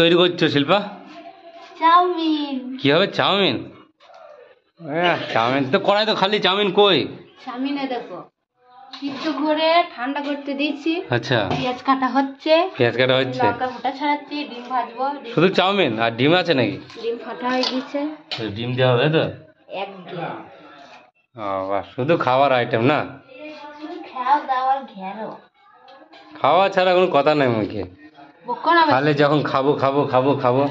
তৈরি করছো শিল্পা? চাউমিন। কি হবে চাউমিন? চাউমিন তো কড়াই তো খালি, চাউমিন কই? চাউমিনে দেখো সিদ্ধ করে ঠান্ডা করতে দিয়েছি। আচ্ছা, পেঁয়াজ কাটা হচ্ছে, লঙ্কা ফোটা ছাড়াচ্ছি, ডিম ভাজবো। শুধু চাউমিন আর ডিম আছে নাকি? ডিম ফাটা হয়ে গেছে, ডিম দেওয়া হবে তো? একদম। বাহ, শুধু খাবার আইটেম না? শুধু খাও দাও আর ঘেরো, খাওয়া ছাড়া কোনো কথা নাই মুখে। খালে যখন খাবো খাবো খাবো খাবো,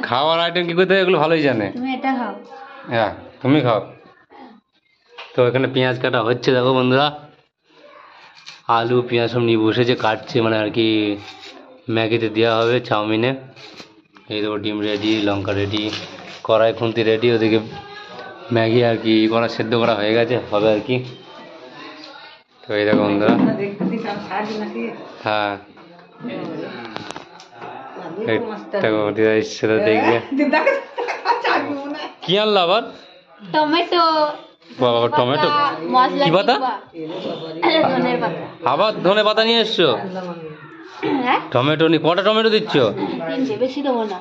খাওয়ার আইটেম কি করতে হয় এগুলো ভালোই জানে। তুমি এটা খাও। হ্যাঁ, তুমি খাও। তো এখানে পেঁয়াজ কাটা হচ্ছে, দেখো বন্ধুরা, আলু পেঁয়াজ সব নিয়ে বসেছে, কাটছে মানে আর কি ম্যাগিতে দেওয়া হবে চাউমিনে। এই দেখো ডিম রেডি, লঙ্কা রেডি, কড়াই খুন্তি রেডি, ওদিকে ম্যাগি আর কি করা সেদ্ধ করা হয়ে গেছে, হবে আর কি। তো এই দেখো বন্ধুরা, হ্যাঁ সেটা দেখবে। কি আনলো আবার? টমেটো। বাবা, টমেটো কি পাতা? আবার ধনে পাতা নিয়ে এসছো? টমেটো নি কটা টমেটো দিচ্ছ? তিনটে, বেশি দেবো না।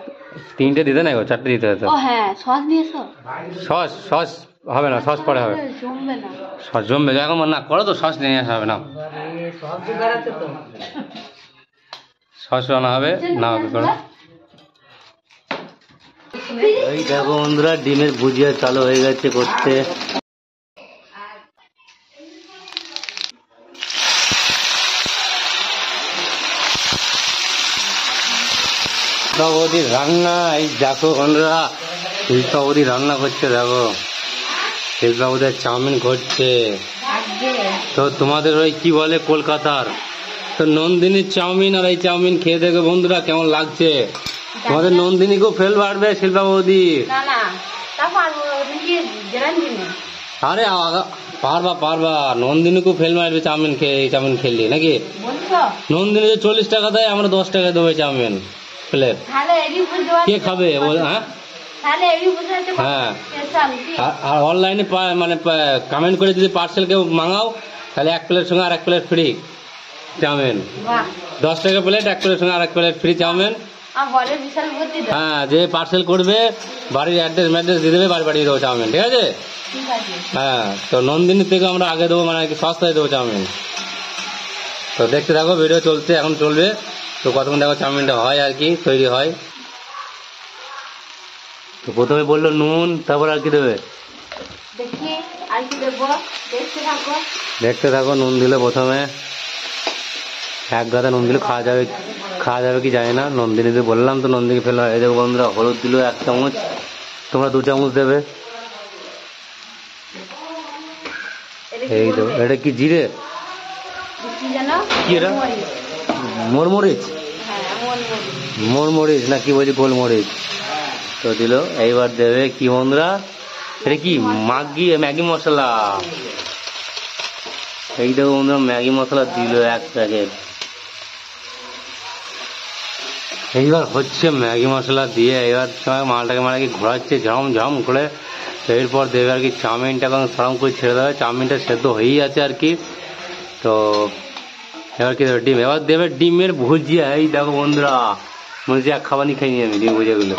তিনটে দিতে না গো, চারটে দিতে হতো। ও হ্যাঁ, সস দিয়েছো? সস সস হবে না, সস পরে হবে। জমবে না, সস জমবে এখন না করো তো, সস নিয়ে আসা হবে না, সস আনা হবে না হবে করো। এই দেখো বন্ধুরা, ডিমের ভুজিয়া চালু হয়ে গেছে করতে। শিল্পাবতী রান্না, এই দেখো বন্ধুরা, শিল্পাবতী রান্না করছে, দেখো শিল্পাবতীর চাউমিন করছে। তো তোমাদের ওই কি বলে কলকাতার তো নন্দিনীর চাউমিন, আর এই চাউমিন খেয়ে দেখো বন্ধুরা কেমন লাগছে। তোমাদের নন্দিনীকেও ফেল বাড়বে শিল্পাবতী। আরে পারবা পারবা, নন্দিনীকেও ফেল মারবে চাউমিন খেয়ে, এই চাউমিন খেললি নাকি? নন্দিনী যে 40 টাকা দেয়, আমরা 10 টাকা দেবো চাউমিন প্লেট। কে খাবে? হ্যাঁ হ্যাঁ, আর অনলাইনে মানে কমেন্ট করে যদি পার্সেল কেউ মাঙাও, তাহলে 1 প্লেট সঙ্গে আর 1 প্লেট ফ্রি চাউমিন। 10 টাকা প্লেট, 1 প্লেট সঙ্গে আর 1 প্লেট ফ্রি চাউমিন। হ্যাঁ, যে পার্সেল করবে বাড়ির অ্যাড্রেস দিয়ে দেবে, বাড়ি পাঠিয়ে দেবো চাউমিন, ঠিক আছে? হ্যাঁ, তো নন্দিনী থেকে আমরা আগে দেবো, মানে সস্তায় দেবো চাউমিন। তো দেখতে থাকো, ভিডিও চলছে, এখন চলবে। তো কতক্ষণ দেখো চাউমিনটা হয় আর কি, তৈরি হয়। তো প্রথমে বললো নুন, তারপর আর কি দেবে? দেখতে থাকো। নুন দিলে প্রথমে, 1 গাদা নুন দিলে খাওয়া যাবে কি জানি না। নন্দিনীতে বললাম তো, নন্দিনী ফেলা। এই দেখো বন্ধুরা, হলুদ দিল 1 চামচ, তোমরা 2 চামচ দেবে। এই তো, এটা কি জিরে? কি এটা? মোরমরিচ? মোরমরিচ না কি বলছি, গোলমরিচ। তো দিল। এইবার দেবে কি বন্ধুরা, এটা কি ম্যাগি মশলা। এই দেখো বন্ধুরা, ম্যাগি মশলা দিল 1 প্যাকেট। এইবার হচ্ছে ম্যাগি মশলা দিয়ে, এবার সময় মালটাকে ঘোরাচ্ছে ঝম ঝম করে। তো এরপর দেবে আর কি চাউমিনটা, সরম করে ছেড়ে দেবে। চাউমিনটা সেদ্ধ হয়েই আছে আর কি। তো এবার কি দেবে? ডিম। এবার দেবে ডিমের ভুজিয়া। এই দেখো বন্ধুরা, মনে হচ্ছে 1 খাবারই খাইনি আমি ডিম ভুজিয়াগুলো।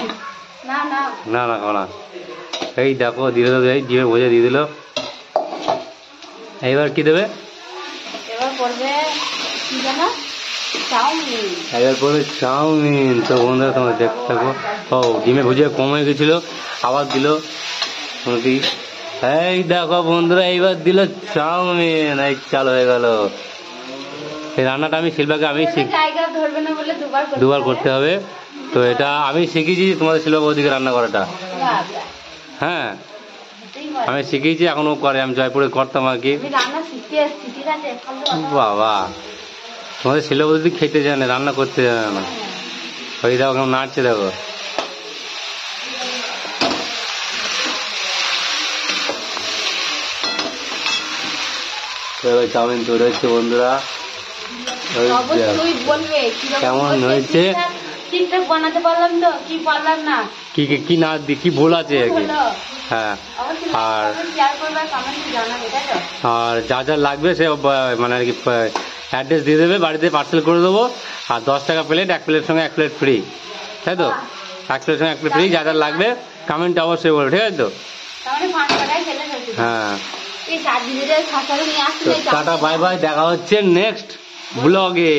না না খাও না। এই দেখো দিয়ে দেবে, এই ডিমের ভুজিয়া দিয়ে দিল। এইবার কি দেবে? এবার পড়বে চাউমিন। তো বন্ধুরা তোমরা দেখতে থাকো। ও, ডিমের ভুজিয়া কম হয়ে গেছিল, আবার দিল। এই দেখো বন্ধুরা, এইবার দিল চাউমিন। এই চালু হয়ে গেল। এই রান্নাটা আমি শিল্পাকে দুবার করতে হবে। তো এটা আমি শিখেছি তোমাদের শিল্পাবতীকে রান্না করাটা। হ্যাঁ, আমি শিখেছি, এখনো করে। আমি জয়পুরে করতাম আর কি। বাবা, তোমাদের শিল্পাবতী খেতে জানে, রান্না করতে জানে না। ওই দেখো কেমন নাড়ছে, দেখো। চাউমিন তৈরি হচ্ছে বন্ধুরা। কেমন হয়েছে? কি না কি ভুল আছে আর কি। হ্যাঁ, আর যা যা লাগবে সে মানে আর কি অ্যাড্রেস দিয়ে দেবে, বাড়িতে পার্সেল করে দেবো। আর 10 টাকা প্লেট, 1 প্লেটের সঙ্গে 1 প্লেট ফ্রি। তাই তো? এক প্লেটের সঙ্গে এক প্লেট ফ্রি, যা যা লাগবে কমেন্টে অবশ্যই বলবে, ঠিক আছে তো? তাহলে 5 টাকায় খেলে ফেলছি। হ্যাঁ, এই 4 দিনের খাসারে নিয়ে আসলে টাটা বাই বাই, দেখা হচ্ছে নেক্সট ব্লগে।